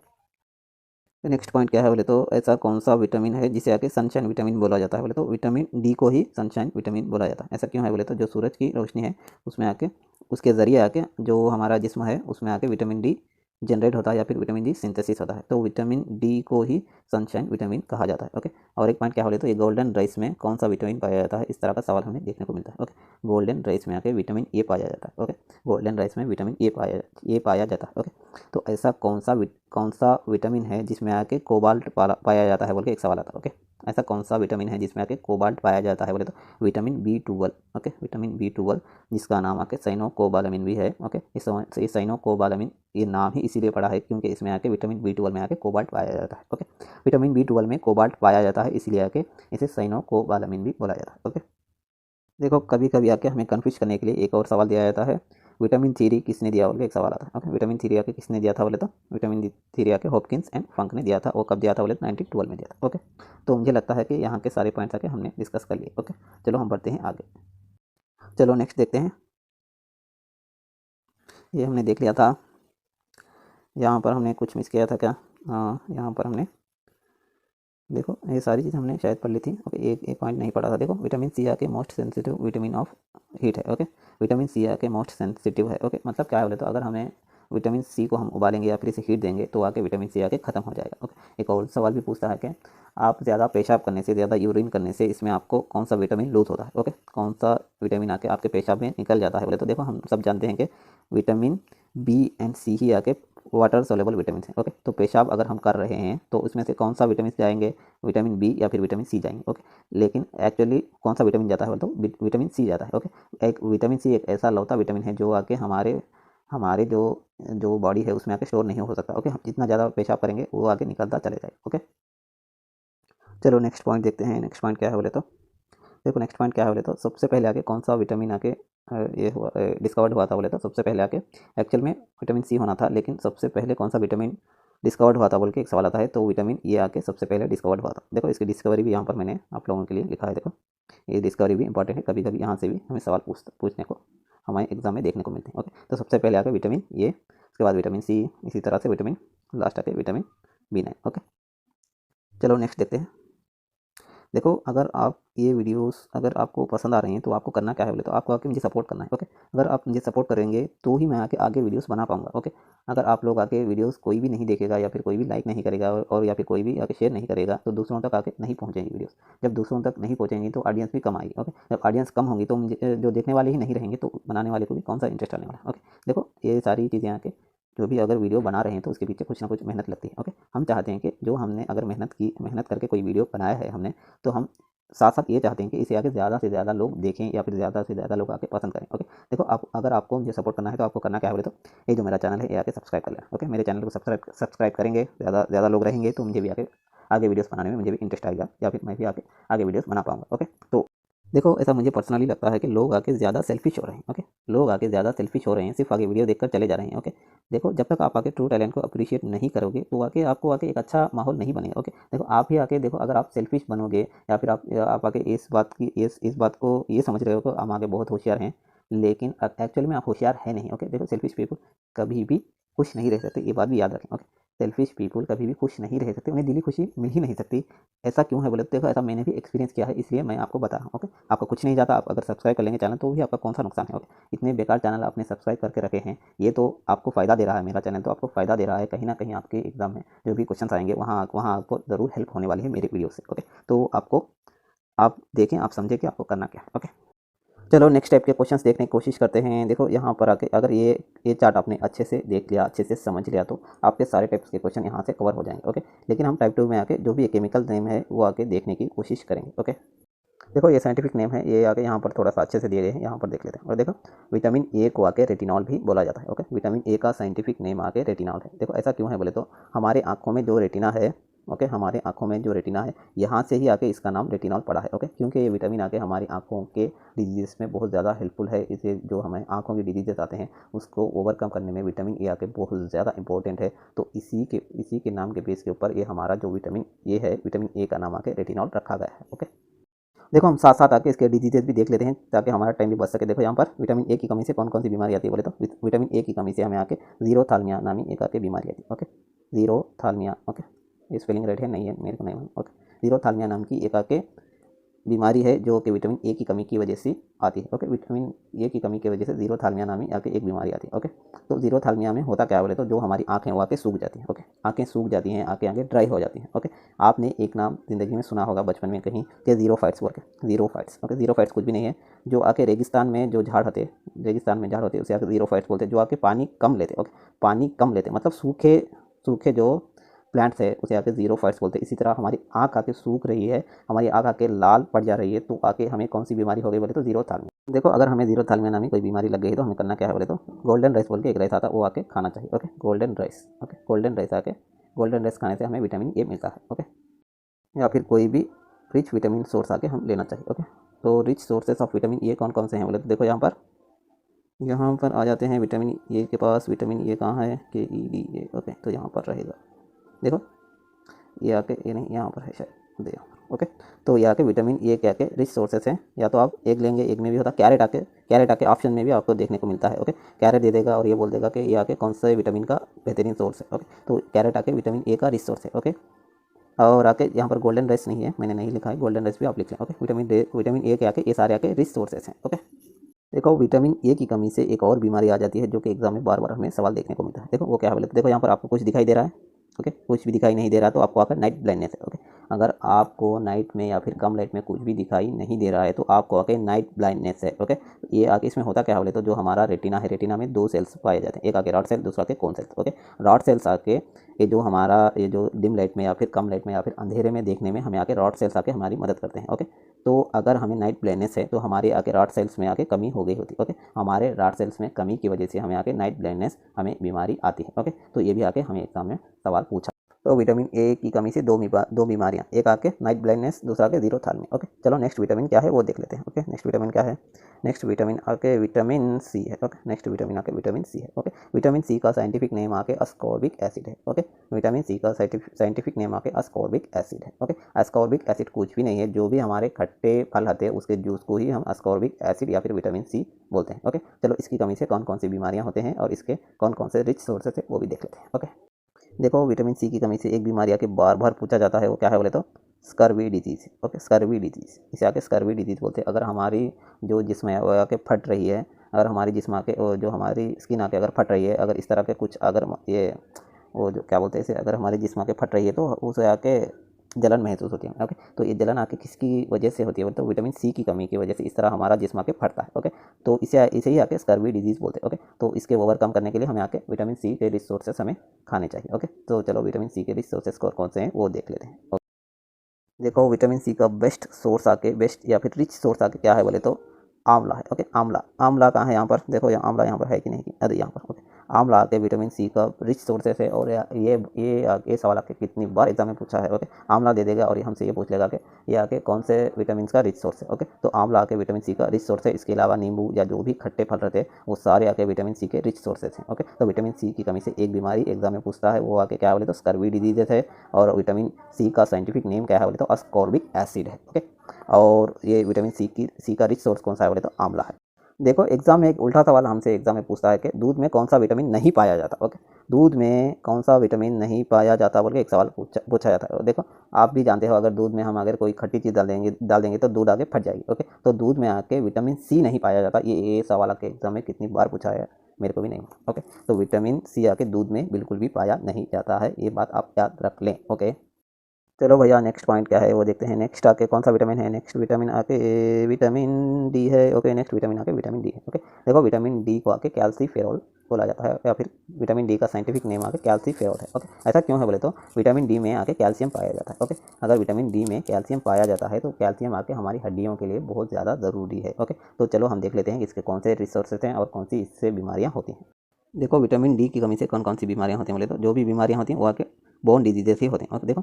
नेक्स्ट पॉइंट क्या है बोले तो ऐसा कौन सा विटामिन है जिसे आके सनशाइन विटामिन बोला जाता है बोले तो विटामिन डी को ही सनशाइन विटामिन बोला जाता है। ऐसा क्यों है बोले तो जो सूरज की रोशनी है उसमें आके उसके ज़रिए आके जो हमारा जिस्म है उसमें आके विटामिन डी जनरेट होता है या फिर विटामिन डी सिंथेसिस होता है, तो विटामिन डी को ही सनशाइन विटामिन कहा जाता है। ओके, और एक पॉइंट क्या बोले तो ये गोल्डन राइस में कौन सा विटामिन पाया जाता है, इस तरह का सवाल हमें देखने को मिलता है। ओके, गोल्डन राइस में आके विटामिन ए पाया जाता है। ओके, गोल्डन राइस में विटामिन ए पाया जाता है। ओके, तो ऐसा कौन सा विटामिन है जिसमें आके कोबाल्ट पाया जाता है बोल के एक सवाल आता है। ओके, ऐसा कौन सा विटामिन है जिसमें आके कोबाल्ट पाया जाता है बोले तो vitamin B12। Okay, vitamin B12 जिसका नाम आके साइनोकोबालामिन भी है। ओके, इस साइनोकोबालामिन ये नाम ही इसीलिए पड़ा है क्योंकि इसमें आके विटामिन B12 में आके कोबाल्ट पाया जाता है। ओके, विटामिन B12 में कोबाल्ट पाया जाता है इसलिए आके इसे साइनोकोबालामिन भी बोला जाता है। ओके, देखो कभी कभी आके हमें कन्फ्यूज करने के लिए एक और सवाल दिया जाता है, विटामिन थ्री किसने दिया बोले एक सवाल आता है। ओके, विटामिन थ्री आके किसने दिया था बोले तो विटामिन थ्री आके हॉपकिंस एंड फंक ने दिया था। वो कब दिया था बोले तो 1912 में दिया था। ओके, तो मुझे लगता है कि यहाँ के सारे पॉइंट्स आके हमने डिस्कस कर लिए। ओके, चलो हम बढ़ते हैं आगे। चलो नेक्स्ट देखते हैं, ये हमने देख लिया था, यहाँ पर हमने कुछ मिस किया था क्या। हाँ, यहाँ पर हमने देखो ये सारी चीज़ हमने शायद पढ़ ली थी। ओके, एक पॉइंट नहीं पढ़ा था। देखो विटामिन सी आके most sensitive vitamin of heat है। ओके, विटामिन सी आके मोस्ट सेंसिटिव है। ओके, मतलब क्या बोले तो अगर हमें विटामिन सी को हम उबालेंगे या फिर इसे हीट देंगे तो आके विटामिन सी आके ख़त्म हो जाएगा। ओके, एक और सवाल भी पूछता है कि आप ज़्यादा पेशाब करने से, ज़्यादा यूरिन करने से इसमें आपको कौन सा विटामिन लूज होता है। ओके, कौन सा विटामिन आके आपके पेशाब में निकल जाता है बोले तो देखो हम सब जानते हैं कि विटामिन बी एंड सी ही आके वाटर सोलेबल विटामिन है। ओके, तो पेशाब अगर हम कर रहे हैं तो उसमें से कौन सा विटामिन जाएंगे, विटामिन बी या फिर विटामिन सी जाएंगे। ओके, लेकिन एक्चुअली कौन सा विटामिन जाता है तो विटामिन सी जाता है। ओके, एक विटामिन सी एक ऐसा लौता विटामिन है जो आके हमारे हमारे जो जो बॉडी है उसमें आके स्टोर नहीं हो सकता। ओके, हम जितना ज़्यादा पेशाब करेंगे वो आगे निकलता चले जाएगा। ओके, चलो नेक्स्ट पॉइंट देखते हैं। नेक्स्ट पॉइंट क्या है बोले तो देखो नेक्स्ट पॉइंट क्या है बोले तो सबसे पहले आके कौन सा विटामिन आके ये हुआ डिस्कवर्ड हुआ था बोले तो सबसे पहले आके एक्चुअल में विटामिन सी होना था, लेकिन सबसे पहले कौन सा विटामिन डिस्कवर्ड हुआ था बोल के एक सवाल आता है, तो विटामिन ये आके सबसे पहले डिस्कवर्ड हुआ था। देखो इसकी डिस्कवरी भी यहाँ पर मैंने आप लोगों के लिए लिखा है। देखो ये डिस्कवरी भी इंपॉर्टेंट है, कभी कभी यहाँ से भी हमें सवाल पूछने को हमारे एग्जाम में देखने को मिलते हैं। ओके, तो सबसे पहले आके विटामिन ये, उसके बाद विटामिन सी, इसी तरह से विटामिन लास्ट आके विटामिन B9। ओके, चलो नेक्स्ट देखते हैं। देखो अगर आप ये वीडियोस अगर आपको पसंद आ रही हैं तो आपको करना क्या है बोले तो आपको आके मुझे सपोर्ट करना है। ओके, अगर आप मुझे सपोर्ट करेंगे तो ही मैं आगे वीडियोस बना पाऊंगा। ओके, अगर आप लोग आके वीडियोस कोई भी नहीं देखेगा या फिर कोई भी लाइक नहीं करेगा और या फिर कोई भी आके शेयर नहीं करेगा तो दूसरों तक आके नहीं पहुंचेंगी वीडियोस। जब दूसरों तक नहीं पहुंचेंगी तो ऑडियंस भी कम आएगी। ओके, जब ऑडियंस कम होगी तो मुझे जो देखने वाले ही नहीं रहेंगे तो बनाने वाले को भी कौन सा इंटरेस्ट आने वाला है। ओके, देखो ये सारी चीज़ें आके जो भी अगर वीडियो बना रहे हैं तो उसके पीछे कुछ ना कुछ मेहनत लगती है। ओके, हम चाहते हैं कि जो हमने अगर मेहनत करके कोई वीडियो बनाया है हमने, तो हम साथ साथ ये चाहते हैं कि इसे आगे ज़्यादा से ज़्यादा लोग देखें या फिर ज़्यादा से ज़्यादा लोग आके पसंद करें। ओके, देखो आप अगर आपको मुझे सपोर्ट करना है तो आपको करना क्या है बोले तो ये जो मेरा चैनल है ये आके सब्सक्राइब कर लेना। ओके, मेरे चैनल को सब्सक्राइब करेंगे, ज़्यादा लोग रहेंगे तो मुझे भी आगे वीडियोस बनाने में मुझे भी इंटरेस्ट आएगा या फिर मैं भी आगे वीडियोस बना पाऊंगा। ओके, तो देखो ऐसा मुझे पर्सनली लगता है कि लोग आके ज़्यादा सेल्फिश हो रहे हैं। ओके, लोग आके ज़्यादा सेल्फिश हो रहे हैं, सिर्फ आगे वीडियो देखकर चले जा रहे हैं। ओके, देखो जब तक आप आके ट्रू टैलेंट को अप्रिशिएट नहीं करोगे तो आपको आके एक अच्छा माहौल नहीं बनेगा। ओके, देखो आप ही आके देखो अगर आप सेल्फिश बनोगे या फिर आप आके इस बात को ये समझ रहे हो कि हम आगे बहुत होशियार हैं, लेकिन एक्चुअल में आप होशियार है नहीं। ओके, देखो सेल्फिश पीपल कभी भी खुश नहीं रह सकते, ये बात भी याद रखें। ओके, सेल्फिश पीपल कभी भी खुश नहीं रह सकते, उन्हें दिली खुशी मिल ही नहीं सकती। ऐसा क्यों है बोले तो देखो, ऐसा मैंने भी एक्सपीरियंस किया है, इसलिए मैं आपको बता रहा हूँ। ओके, आपका कुछ नहीं जाता, आप अगर सब्सक्राइब कर लेंगे चैनल तो भी आपका कौन सा नुकसान है। ओके, इतने बेकार चैनल आपने सब्सक्राइब करके रखे हैं, ये तो आपको फ़ायदा दे रहा है, मेरा चैनल तो आपको फ़ायदा दे रहा है। कहीं ना कहीं आपके एग्जाम में जो भी क्वेश्चन आएंगे वहाँ आपको ज़रूर हेल्प होने वाली है मेरे वीडियो से। ओके, तो आप देखें, आप समझें कि आपको करना क्या है। ओके, चलो नेक्स्ट टाइप के क्वेश्चंस देखने की कोशिश करते हैं। देखो यहाँ पर आके अगर ये चार्ट आपने अच्छे से देख लिया, अच्छे से समझ लिया, तो आपके सारे टाइप्स के क्वेश्चन यहाँ से कवर हो जाएंगे। ओके, लेकिन हम टाइप 2 में आके जो भी केमिकल नेम है वो आके देखने की कोशिश करेंगे। ओके, देखो ये साइंटिफिक नेम है, ये आगे यहाँ पर थोड़ा सा अच्छे से दिए गए हैं, यहाँ पर देख लेते हैं। और देखो विटामिन ए को आके रेटिनॉल भी बोला जाता है। ओके, विटामिन ए का साइंटिफिक नेम आके रेटिनॉल है। देखो ऐसा क्यों है बोले तो हमारे आँखों में जो रेटिना है, ओके, हमारे आँखों में जो रेटिना है यहाँ से ही आके इसका नाम रेटिनॉल पड़ा है। ओके, क्योंकि ये विटामिन आके हमारी आँखों के डिजीज़ में बहुत ज़्यादा हेल्पफुल है। इसे जो हमें आँखों की डिजीजेस आते हैं उसको ओवरकम करने में विटामिन ए आके बहुत ज़्यादा इंपॉर्टेंट है। तो इसी के नाम के बेस के ऊपर ये हमारा जो विटामिन ए है, विटामिन ए का नाम आके रेटिनॉल रखा गया है। ओके, देखो हम साथ साथ आके इसके डिजीजेस भी देख लेते हैं ताकि हमारा टाइम भी बच सके। देखो यहाँ पर विटामिन ए की कमी से कौन कौन सी बीमारी आती है बोले तो विटामिन ए की कमी से हमें आके ज़ीरोथाल्मिया नामी एक आके बीमारी आती है। ओके, ज़ीरोथाल्मिया, ओके, ये स्पेलिंग राइट है नहीं है मेरे को नहीं। ओके, ज़ीरोथाल्मिया नाम की एक आके बीमारी है जो कि विटामिन ए की कमी की वजह से आती है। ओके, विटामिन ए की कमी की वजह से ज़ीरोथाल्मिया नामी आके एक बीमारी आती है। ओके, तो ज़ीरोथाल्मिया में होता क्या बोले तो जो हमारी आँखें वो आके सूख जाती हैं। ओके, आँखें सूख जाती हैं, आँखें आगे ड्राई हो जाती हैं। ओके, आपने एक नाम ज़िंदगी में सुना होगा बचपन में कहीं कि ज़ीरोफाइट्स बोल के, ज़ीरोफाइट्स। ओके, ज़ीरोफाइट्स कुछ भी नहीं है, जो आके रेगिस्तान में जो झाड़ होते, रेगिस्तान में झाड़ होते उसे आके ज़ीरोफाइट्स बोलते हैं, जो आके पानी कम लेते। ओके, पानी कम लेते मतलब सूखे जो प्लांट्स है उसे आके ज़ीरोफाइट्स बोलते हैं। इसी तरह हमारी आँख आके सूख रही है, हमारी आँख आके लाल पड़ जा रही है, तो आके हमें कौन सी बीमारी हो गई बोले तो ज़ीरोथाल्मिया। देखो अगर हमें ज़ीरोथाल्मिया नामी कोई बीमारी लग गई है तो हमें करना क्या है बोले तो गोल्डन राइस बोल के एक राइस आता है, वो आके खाना चाहिए। Okay, golden rice. Okay, golden rice खाने से हमें विटामिन ए मिलता है। ओके, या फिर कोई भी रिच विटामिन सोर्स आके हम लेना चाहिए। ओके, तो rich sources of vitamin A कौन कौन से हैं बोले तो देखो यहाँ पर आ जाते हैं। विटामिन ए के पास विटामिन ए कहाँ है, KEDA। ओके, तो यहाँ पर रहेगा, देखो ये आके, ये नहीं यहाँ पर है शायद, देखो। ओके, तो ये आके विटामिन ए के आके रिच सोर्सेस हैं। या तो आप एग लेंगे, एग में भी होता है, कैरेट आके ऑप्शन में भी आपको देखने को मिलता है। ओके, कैरेट दे देगा और ये बोल देगा कि ये आके कौन सा विटामिन का बेहतरीन सोर्स है। ओके, तो कैरेट आके विटामिन ए का रिच सोर्स है। ओके, और आके यहाँ पर गोल्डन राइस नहीं है, मैंने नहीं लिखा है, गोल्डन राइस भी आप लिख लें। ओके, विटामिन ए के आके ये सारे आके रिच सोर्सेस हैं। ओके, देखो विटामिन ए की कमी से एक और बीमारी आ जाती है जो कि एग्जाम में बार बार हमें सवाल देखने को मिलता है। देखो वो क्या है बोले तो देखो यहाँ पर आपको कुछ दिखाई दे रहा है। ओके, कुछ भी दिखाई नहीं दे रहा तो आपको आकर नाइट ब्लाइंडनेस है। ओके, अगर आपको नाइट में या फिर कम लाइट में कुछ भी दिखाई नहीं दे रहा है तो आपको आके नाइट ब्लाइंडनेस है। ओके, ये आगे इसमें होता क्या है बोले तो जो हमारा रेटिना है, रेटिना में 2 सेल्स पाए जाते हैं, एक आके रॉड सेल, दूसरा आके cone cells. Okay, rod sales आके ये जो डिम लाइट में या फिर कम लाइट में या फिर अंधेरे में देखने में हमें आके रॉड सेल्स आके हमारी मदद करते हैं। ओके, तो अगर हमें नाइट ब्लाइंडनेस है तो हमारे आके रॉड सेल्स में आके कमी हो गई होती है। ओके, हमारे रॉड सेल्स में कमी की वजह से हमें आके नाइट ब्लाइंडनेस हमें बीमारी आती है। ओके, तो ये भी आके हमें एग्जाम में सवाल पूछा। तो विटामिन ए की कमी से दो बीमारियां, एक आके नाइट ब्लाइंडनेस, दूसरा आके ज़ीरोथाल्मिया। ओके, चलो नेक्स्ट विटामिन क्या है वो देख लेते हैं। ओके, नेक्स्ट विटामिन क्या है, नेक्स्ट विटामिन आके विटामिन सी है। ओके, नेक्स्ट विटामिन आके विटामिन सी है। ओके, विटामिन सी का साइंटिफिक नेम आके अस्कॉर्बिक एसिड है। ओके, विटामिन सी का साइंटिफिक नेम आके अस्कॉर्बिक एसिड है। ओके, अस्कॉर्बिक एसिड कुछ भी नहीं है, जो भी हमारे खट्टे फल होते हैं उसके जूस को ही हम अस्कॉर्बिक एसिड या फिर विटामिन सी बोलते हैं। ओके, चलो इसकी कमी से कौन कौन सी बीमारियां होते हैं और इसके कौन कौन से रिच सोर्सेस है वो भी देख लेते हैं। ओके, देखो विटामिन सी की कमी से एक बीमारी आके बार बार पूछा जाता है, वो क्या है बोले तो scurvy disease. Okay, scurvy disease, इसे आके स्कर्वी डिजीज़ बोलते हैं। अगर हमारी जो जिस्म है वो आके फट रही है, अगर हमारी जिस्म आके जो हमारी स्किन आके अगर फट रही है, अगर इस तरह के कुछ अगर ये वो जो क्या बोलते हैं इसे, अगर हमारी जिस्म आके फट रही है तो उसे आके जलन महसूस होती है। ओके, तो ये जलन आके किसकी वजह से होती है तो विटामिन सी की कमी की वजह से इस तरह हमारा जिस्म आके फटता है। ओके, तो इसे ही आके स्कर्वी डिजीज़ बोलते हैं। ओके, तो इसके ओवरकम करने के लिए हमें आके विटामिन सी के रिच सोर्सेस हमें खाने चाहिए। ओके, तो चलो विटामिन सी के रिच सोर्सेस कौन से हैं वो देख लेते हैं। ओके, देखो विटामिन सी का बेस्ट सोर्स आके, बेस्ट या फिर रिच सोर्स आके क्या है बोले तो आंवला है। ओके, आंवला कहाँ है, यहाँ पर देखो, आंवला यहाँ पर है कि नहीं, अरे यहाँ पर। ओके, आंवला आके विटामिन सी का रिच सोर्सेस है। और ये सवाल आके कितनी बार एग्जाम में पूछा है। ओके, आंवला दे देगा और हमसे ये पूछ लेगा कि ये आके कौन से विटामिन का रिच सोर्स है। ओके, तो आंवला आके विटामिन सी का रिच सोर्स है। इसके अलावा नींबू या जो भी खट्टे फल रहते हैं वो सारे आके विटामिन सी के रिच सोर्सेस हैं। ओके, तो विटामिन सी की कमी से एक बीमारी एग्जाम में पूछता है, वो आके क्या बोले तो स्कर्वी डिजीजेस है। और विटामिन सी का साइंटिफिक नेम क्या है बोले तो अस्कॉर्बिक एसिड है। ओके, और ये विटामिन सी का रिच सोर्स कौन सा है बोले तो आंवला है। देखो एग्जाम में एक उल्टा सवाल हमसे एग्जाम में पूछता है कि दूध में कौन सा विटामिन नहीं पाया जाता। ओके, दूध में कौन सा विटामिन नहीं पाया जाता बोल के एक सवाल पूछा जाता है। देखो आप भी जानते हो, अगर दूध में हम अगर कोई खट्टी चीज़ डाल देंगे तो दूध आगे फट जाएगी। ओके, तो दूध में आके विटामिन सी नहीं पाया जाता। ये सवाल आके एग्जाम में कितनी बार पूछा है मेरे को भी नहीं। ओके, तो विटामिन सी आके दूध में बिल्कुल भी पाया नहीं जाता है, ये बात आप याद रख लें। ओके, चलो भैया नेक्स्ट पॉइंट क्या है वो देखते हैं। नेक्स्ट आके कौन सा विटामिन है, नेक्स्ट विटामिन आके विटामिन डी है। ओके, नेक्स्ट विटामिन आके विटामिन डी है। ओके, देखो विटामिन डी को आके कैल्सीफेरॉल बोला जाता है, या फिर विटामिन डी का साइंटिफिक नेम आके कैल्सीफेरॉल है। ओके, ऐसा क्यों है बोले तो विटामिन डी में आके कैल्शियम पाया जाता है। ओके, अगर विटामिन डी में कैल्शियम पाया जाता है तो कैल्शियम आके हमारी हड्डियों के लिए बहुत ज़्यादा ज़रूरी है। ओके, तो चलो हम देख लेते हैं कि इसके कौन से रिसोर्सेज हैं और कौन सी इससे बीमारियाँ होती हैं। देखो विटामिन डी की कमी से कौन कौन सी बीमारियाँ होती हैं बोले तो जो भी बीमारियाँ होती हैं वो आके बोन डिजीजेस ही होते हैं। ओके, देखो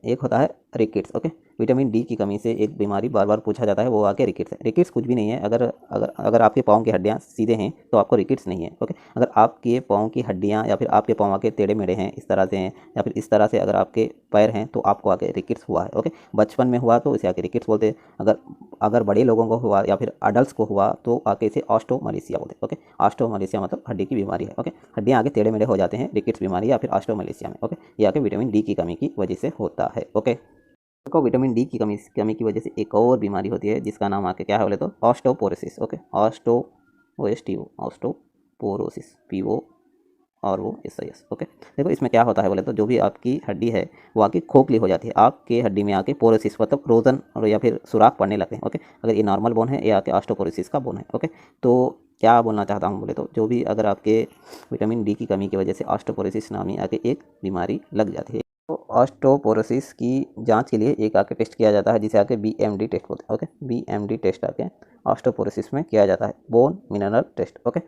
एक होता है रिकेट्स। ओके, विटामिन डी की कमी से एक बीमारी बार बार पूछा जाता है, वो आके रिकेट्स है। रिकेट्स कुछ भी नहीं है, अगर आपके पाँव की हड्डियाँ सीधे हैं तो आपको रिकेट्स नहीं है। ओके, अगर आपके पाँव की हड्डियाँ या फिर आपके पाँव आके टेढ़े मेढ़े हैं इस तरह से हैं, या फिर इस तरह से अगर आपके पैर हैं तो आपको आके रिकेट्स हुआ है। ओके, बचपन में हुआ तो इसे आके रिकेट्स बोलते हैं। अगर बड़े लोगों को हुआ या फिर अडल्ट को हुआ तो आके इसे ऑस्टोमलेशिया बोलते हैं। ओके, ऑस्टोमलेशिया मतलब हड्डी की बीमारी है। ओके, हड्डियाँ आगे टेढ़े मेढ़े हो जाते हैं रिकेट्स बीमारी या फिर ऑस्टोमलेशिया में। ओके, ये आके विटामिन डी की कमी की वजह से होता है। ओके, देखो विटामिन डी की कमी की वजह से एक और बीमारी होती है जिसका नाम आके क्या है बोले तो ऑस्टोपोरोसिस। ओके, ऑस्टोपोरोसिस, PO और वो SIS। ओके, देखो इसमें क्या होता है बोले तो जो भी आपकी हड्डी है वो आके खोखली हो जाती है, आपके हड्डी में आके पोरोसिस मतलब रोजन और या फिर सुराख पड़ने लगते हैं। ओके, अगर ये नॉर्मल बोन है, ये आके ऑस्टोपोरोसिस का बोन है। ओके, तो क्या बोलना चाहता हूँ बोले तो जो भी अगर आपके विटामिन डी की कमी की वजह से ऑस्टोपोरोसिस नामी आके एक बीमारी लग जाती है, तो ऑस्टोपोरोसिस की जांच के लिए एक आके टेस्ट किया जाता है जिसे आके BMD टेस्ट बोलते हैं। ओके, BMD टेस्ट आके ऑस्टोपोरोसिस में किया जाता है, बोन मिनरल टेस्ट। ओके,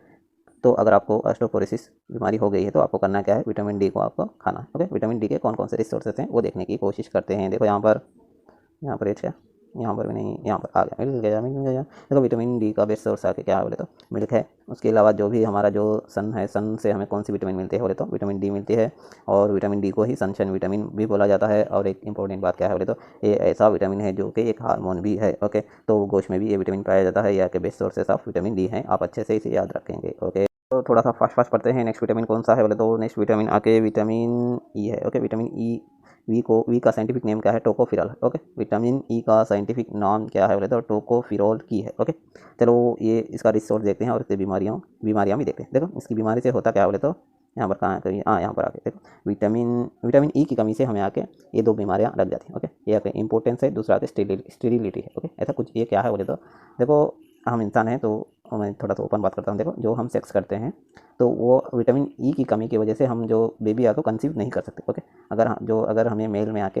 तो अगर आपको ऑस्टोपोरोसिस बीमारी हो गई है तो आपको करना क्या है, विटामिन डी को आपको खाना है। ओके, विटामिन डी के कौन कौन से रिसोर्सेज हैं वो देखने की कोशिश करते हैं। देखो यहाँ पर एच क्या, यहाँ पर भी नहीं, यहाँ पर आ गया, मिल गया। देखो विटामिन डी का बेस्ट सोर्स आके क्या है बोले तो मिल्क है। उसके अलावा जो भी हमारा जो सन है, सन से हमें कौन सी विटामिन मिलती है बोले तो विटामिन डी मिलती है, और विटामिन डी को ही सनशाइन विटामिन भी बोला जाता है। और एक इंपॉर्टेंट बात क्या है बोले तो ये ऐसा विटामिन है जो कि एक हार्मोन भी है। ओके, तो गोश्त में भी ये विटामिन पाया जाता है, या के best sources of vitamin D हैं, आप अच्छे से इसे याद रखेंगे। ओके, तो थोड़ा सा फास्ट पढ़ते हैं। नेक्स्ट विटामिन कौन सा है बोले तो नेक्स्ट विटामिन आके विटामिन ई है। ओके, विटामिन ई वी का साइंटिफिक नेम क्या है, टोकोफिरॉल। ओके, विटामिन ई का साइंटिफिक नाम क्या है बोले तो टोकोफिरॉल की है। ओके, चलो ये इसका रिसोर्स देखते हैं और इससे बीमारियाँ भी देखते हैं। देखो इसकी बीमारी से होता क्या बोले तो यहाँ पर कहाँ कहीं, यहाँ पर आके देखो विटामिन ई की कमी से हमें आके ये दो बीमारियाँ लग जाती हैं। ओके, ये आके इंपोर्टेंस है, दूसरा आके स्टेरिलिटी है। ओके, ऐसा कुछ ये क्या है बोले तो देखो हम इंसान हैं तो मैं थोड़ा सा ओपन बात करता हूँ। देखो जो हम सेक्स करते हैं तो वो विटामिन ई की कमी की वजह से हम जो बेबी आके कंसीव नहीं कर सकते। ओके, अगर हमें मेल में आके,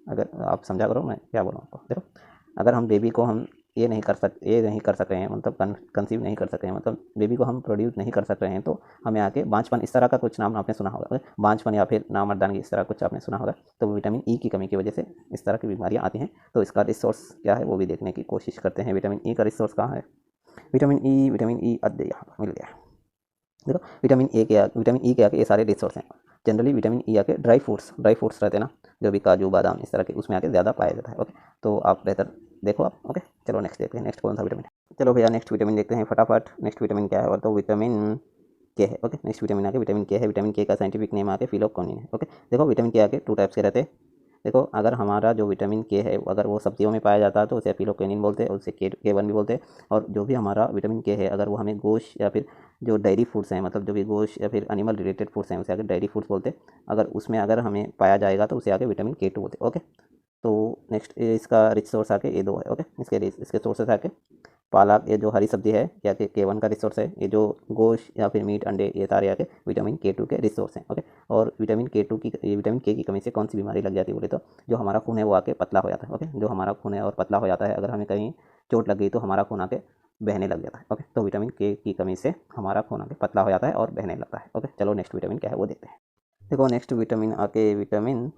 अगर आप समझा करो मैं क्या बोल रहा हूँ आपको। देखो अगर हम बेबी को हम ये नहीं कर सक रहे हैं, मतलब कंसीव नहीं कर सके हैं, मतलब बेबी को हम प्रोड्यूस नहीं कर सक रहे हैं, तो हमें आके बांझपन इस तरह का कुछ नाम आपने सुना होगा, बांझपन या फिर नामर्दानगी इस तरह कुछ आपने सुना होगा। तो विटामिन ई की कमी की वजह से इस तरह की बीमारियाँ आती हैं। तो इसका रिसोर्स क्या है वो भी देखने की कोशिश करते हैं। विटामिन ई का रिसोर्स कहाँ है, विटामिन ई अद्य यहाँ पर मिल गया। देखो विटामिन ई के आके ये सारे रिसोर्स हैं। जनरली विटामिन ई आके ड्राई फ्रूट्स रहते हैं ना, जो भी काजू बादाम इस तरह के, उसमें आके ज़्यादा पाया जाता है। ओके, तो आप बेहतर देखो आप। ओके, चलो नेक्स्ट देखते हैं, नेक्स्ट कौन सा विटामिन है। चलो भैया नेक्स्ट विटामिन देखते हैं फटाफट। नेक्स्ट विटामिन क्या है तो विटामिन के है। ओके, नेक्स्ट विटामिन आके विटामिन के है। विटामिन के का साइंटिफिक नेम आके फिलोक्विनिन है। ओके, देखो विटामिन के आके 2 टाइप्स के रहते हैं। देखो अगर हमारा जो विटामिन के है अगर वो सब्जियों में पाया जाता है तो उसे फिलोक्विनिन बोलते हैं, उसे K1 भी बोलते हैं। और जो भी हमारा विटामिन के है अगर वो हमें गोश्त या फिर जो डेयरी फूड्स हैं, मतलब जो भी गोश्त या फिर एनिमल रिलेटेड फूड्स हैं उसे आगे डेयरी फूड्स बोलते हैं। अगर उसमें अगर हमें पाया जाएगा तो उसे आगे विटामिन K2 बोलते हैं। ओके, तो नेक्स्ट इसका रिच सोर्स आके ये 2 है। ओके, इसके सोर्सेस आके पालक, ये जो हरी सब्जी है या कि K1 का रिसोर्स है। ये जो गोश्त या फिर मीट अंडे ये सारे आके विटामिन K2 के रिसोर्स हैं। ओके, और विटामिन के की कमी से कौन सी बीमारी लग जाती है बोले तो जो हमारा खून है वो आके पतला हो जाता है। ओके, जो हमारा खून है और पतला हो जाता है, अगर हमें कहीं चोट लग गई तो हमारा खून आके बहने लग जाता है। ओके, तो विटामिन के की कमी से हमारा खून आके पतला हो जाता है और बहने लगता है। ओके, चलो नेक्स्ट विटामिन क्या है वो देखते हैं। देखो नेक्स्ट विटामिन आके विटामिन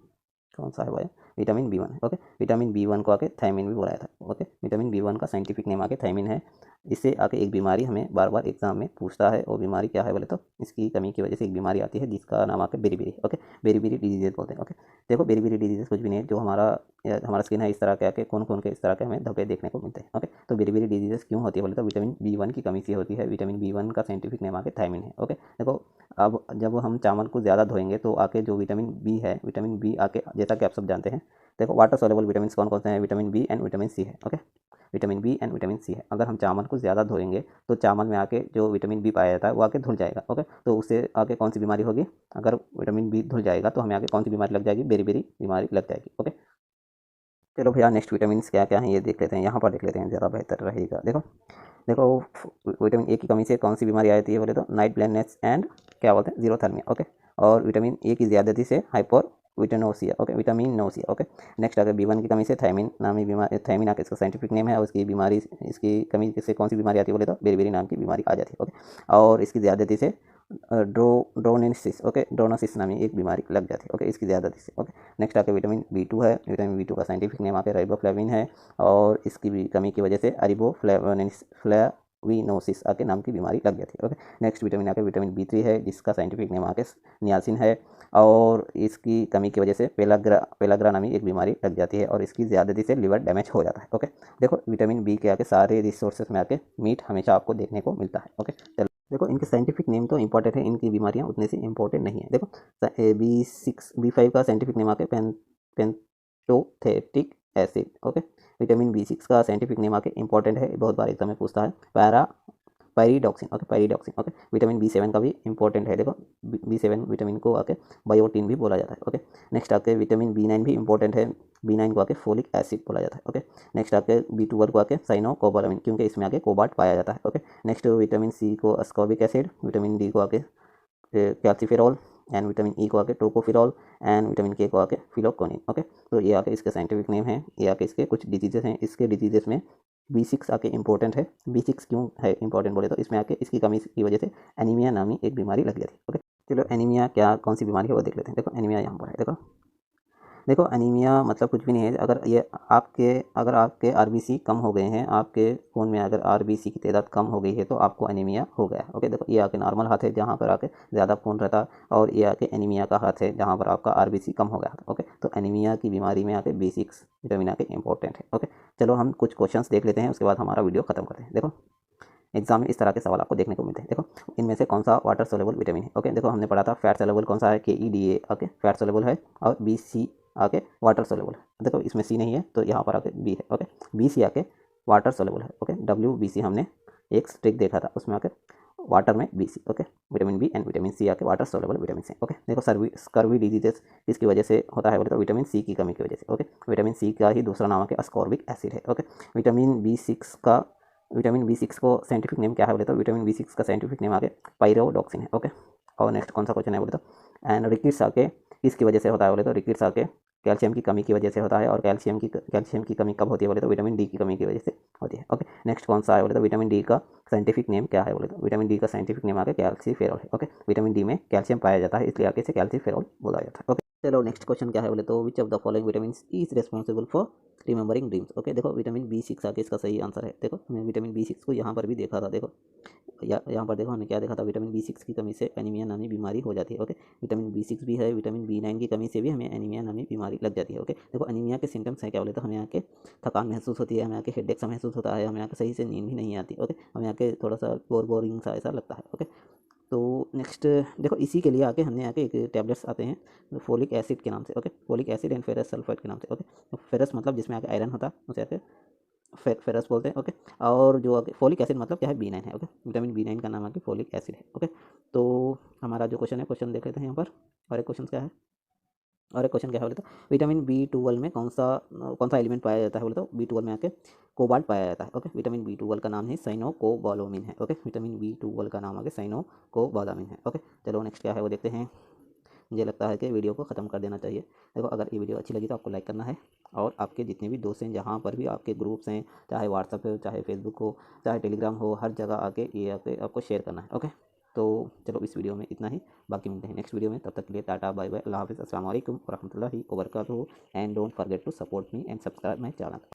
कौन सा है भाई, विटामिन B1 है। ओके, विटामिन B1 को आके थायमिन भी बोला जाता है। ओके, विटामिन B1 का साइंटिफिक नेम आके थायमिन है। इससे आके एक बीमारी हमें बार बार एग्जाम में पूछता है, और बीमारी क्या है बोले तो इसकी कमी की वजह से एक बीमारी आती है जिसका नाम आके बेरी। ओके, बेरी डिजीजेज बोलते हैं। ओके, देखो बेरी डिजीजेज कुछ भी नहीं है, जो हमारा स्किन है इस तरह के आके खून के इस तरह के हमें धब्बे देखने को मिलते हैं। ओके, तो बेरी डिजीजेज क्यों होती है बोले तो विटामिन B1 की कमी से होती है। विटामिन B1 का साइंटिफिक नेम आके थायमिन है। ओके, देखो अब जब हम चावल को ज़्यादा धोएंगे तो आके जो विटामिन बी है, विटामिन बी आके, जैसा कि आप सब जानते हैं, देखो वाटर सोलेबल विटामिन कौन कौन से हैं, vitamin B and vitamin C है। Okay, vitamin B and vitamin C है। अगर हम चावल को ज़्यादा धोएंगे तो चावल में आके जो विटामिन बी पाया जाता है वो आके धुल जाएगा। ओके, तो उससे आगे कौन सी बीमारी होगी, अगर विटामिन बी धुल जाएगा तो हमें आगे कौन सी बीमारी लग जाएगी, बेरी बीमारी लग जाएगी। ओके, चलो भैया नेक्स्ट विटामिन क्या क्या हैं ये देख लेते हैं, यहाँ पर देख लेते हैं, ज़्यादा बेहतर रहेगा। देखो देखो विटामिन ए की कमी से कौन सी बीमारी आ जाती है बोले तो नाइट ब्लाइंडनेस एंड क्या बोलते हैं, जीरोथर्मिया। ओके, और विटामिन ए की ज़्यादती से हाइपर विटामिनोसिया। ओके, विटामिन नोसिया। ओके, नेक्स्ट अगर B1 की कमी से थायमिन नामी बीमारी, थायमिन आके इसका साइंटिफिक नेम है, और उसकी बीमारी, इसकी कमी से कौन सी बीमारी आती है बोले तो बेरी नाम की बीमारी आ जाती है। ओके, और इसकी ज़्यादती से ड्रोनेसिस, ओके, ड्रोनोसिस नामी एक बीमारी लग जाती है। ओके, इसकी ज़्यादती से। ओके, नेक्स्ट आके विटामिन B2 है। विटामिन B2 का साइंटिफिक नेम आके राइबोफ्लेविन है, और इसकी भी कमी की वजह से फ्लेविनोसिस आके नाम की बीमारी लग जाती है। ओके, नेक्स्ट विटामिन आके विटामिन B3 है, जिसका साइंटिफिक नेम आके नियासिन है, और इसकी कमी की वजह से पेलाग्रा नामी एक बीमारी लग जाती है, और इसकी ज़्यादती से लिवर डैमेज हो जाता है। ओके, देखो विटामिन बी के आके सारे रिसोर्सेज में आके मीट हमेशा आपको देखने को मिलता है। ओके, चलो देखो इनके साइंटिफिक नेम तो इंपॉर्टेंट है, इनकी बीमारियां उतनी सी इंपॉर्टेंट नहीं है। देखो B5 का साइंटिफिक नेम आके पेंटोथेटिक एसिड। ओके, विटामिन B6 का साइंटिफिक नेम आके इंपॉर्टेंट है, बहुत बार एग्जाम में पूछता है, पैरीडॉक्सिन। ओके, पैरीडॉक्सिन। ओके, विटामिन B7 का भी इंपॉर्टेंट है, देखो B7 विटामिन को आके बायोटिन भी बोला जाता है। ओके, नेक्स्ट आके विटामिन B9 भी इंपॉर्टेंट है, B9 को आके फोलिक एसिड बोला जाता है। ओके, नेक्स्ट आके B12 को आके साइनोकोबालामिन, क्योंकि इसमें आके कोबाल्ट पाया जाता है। ओके, नेक्स्ट विटामिन C को अस्कॉर्बिक एसिड, विटामिन D को आके कैल्सीफेरॉल, एंड विटामिन E को आके टोकोफिरॉल, एंड विटामिन K को आके फिलोकोनिन। ओके, तो ये आके इसके साइंटिफिक नेम है, ये आके इसके कुछ डिजीजेस हैं। इसके डिजीजेस में B6 आके इंपॉर्टेंट है। B6 क्यों है इंपॉर्टेंट बोले तो इसमें आके इसकी कमी की वजह से एनीमिया नामी एक बीमारी लग जाती है। ओके, चलो एनीमिया क्या कौन सी बीमारी है वो देख लेते हैं। देखो एनीमिया यहाँ पर है, देखो एनीमिया मतलब कुछ भी नहीं है, अगर आपके RBC कम हो गए हैं, आपके खून में अगर RBC की तादाद कम हो गई है तो आपको एनीमिया हो गया है। ओके, देखो ये आके नॉर्मल हाथ है जहाँ पर आके ज़्यादा खून रहता है, और ये आके एनीमिया का हाथ है जहाँ पर आपका RBC कम हो गया है। ओके, तो एनीमिया की बीमारी में आके B6 विटामिन आके इंपॉर्टेंट है। ओके, चलो हम कुछ क्वेश्चंस देख लेते हैं, उसके बाद हमारा वीडियो खत्म करते हैं। देखो एग्जाम में इस तरह के सवाल आपको देखने को मिलते हैं। देखो इनमें से कौन सा वाटर सोलेबल विटामिन है। ओके, देखो हमने पढ़ा था फैट सोलेबल कौन सा है, KEDA। ओके, फैट सोलेबल है, और BC आके वाटर सोलेबल है। देखो इसमें C नहीं है तो यहाँ पर आके B है। ओके, BC आके वाटर सोलेबल है। ओके, WBC हमने एक ट्रिक देखा था, उसमें आके वाटर में BC। Okay, vitamin B and vitamin C आके water soluble vitamin C। Okay, देखो स्कर्वी डिजीजेस किसकी वजह से होता है बोले तो विटामिन C की कमी की वजह से। ओके, विटामिन C का ही दूसरा नाम है अस्कॉर्बिक एसिड है। ओके, विटामिन B6 को साइंटिफिक नेम क्या है बोले तो विटामिन B6 का साइंटिफिक नेम आगे पायरोडॉक्सिन है। ओके, और नेक्स्ट कौन सा क्वेश्चन है बोले तो एंड रिकेट्स आके किसकी वजह से होता है बोले तो रिकेट्स आके कैल्शियम की कमी की वजह से होता है, और कैल्शियम की कमी कब होती है बोले तो विटामिन D की कमी की वजह से होती है। ओके, नेक्स्ट कौन सा है बोले तो विटामिन D का साइंटिफिक नेम क्या है बोले तो विटामिन D का साइंटिफिक नेम आके कैल्सीफेरॉल है। ओके, विटामिन D में कैल्शियम पाया जाता है, इसलिए आगे से कैल्सीफेरॉल बोला जाता है। ओके, चलो नेक्स्ट क्वेश्चन क्या है बोले तो which of the following vitamin is responsible for remembering dreams. Okay, देखो विटामिन B6 आके इसका सही आंसर है। देखो हमने विटामिन B6 को यहाँ पर भी देखा था, देखो यहाँ पर देखो हमने क्या देखा था, विटामिन B6 की कमी से एनीमिया नामी बीमारी हो जाती है। ओके, विटामिन B6 भी है, विटामिन B9 की कमी से भी हमें एनीमिया नामी बीमारी लग जाती है। ओके, देखो एनीमिया के सिम्टम्स हैं क्या बोले तो हमें यहाँ के थकान महसूस होती है, हमें यहाँ के हेडेक सा महसूस होता है, हमें यहाँ के सही से नींद भी नहीं आती। ओके, हमें यहाँ के थोड़ा सा बोरिंग सा ऐसा लगता है। ओके, तो नेक्स्ट देखो इसी के लिए आके हमने आके एक टैबलेट्स आते हैं फोलिक एसिड के नाम से। Okay, folic acid and ferrous sulphate के नाम से। ओके, फेरस मतलब जिसमें आके आयरन होता है उसे आके फेरस बोलते हैं। ओके, और जो आगे फोलिक एसिड मतलब क्या है, B9 है। ओके, विटामिन B9 का नाम आके फोलिक एसिड है। ओके, तो हमारा जो क्वेश्चन है, क्वेश्चन देख लेते हैं यहाँ पर, और एक क्वेश्चन क्या है, बोले तो विटामिन B12 में कौन सा एलिमेंट पाया जाता है बोले तो B12 में आके कोबाल्ट पाया जाता है। ओके, विटामिन B12 का नाम है साइनोकोबालामिन है। ओके, विटामिन B12 का नाम आगे साइनोकोबालामिन है। ओके, चलो नेक्स्ट क्या है वो देखते हैं। मुझे लगता है कि वीडियो को ख़त्म कर देना चाहिए। देखो अगर ये वीडियो अच्छी लगी तो आपको लाइक करना है, और आपके जितने भी दोस्त हैं, जहाँ पर भी आपके ग्रुप्स हैं, चाहे व्हाट्सअप हो, चाहे फेसबुक हो, चाहे टेलीग्राम हो, हर जगह आके ये आपको शेयर करना है। ओके, तो चलो तो इस वीडियो में इतना ही, बाकी मिलते हैं नेक्स्ट वीडियो में। तब तक के लिए टाटा बाय बाय, अल्लाह हाफिज़, अस्सलाम वालेकुम व रहमतुल्लाहि व बरकातुहू and don't forget to support me and subscribe my channel.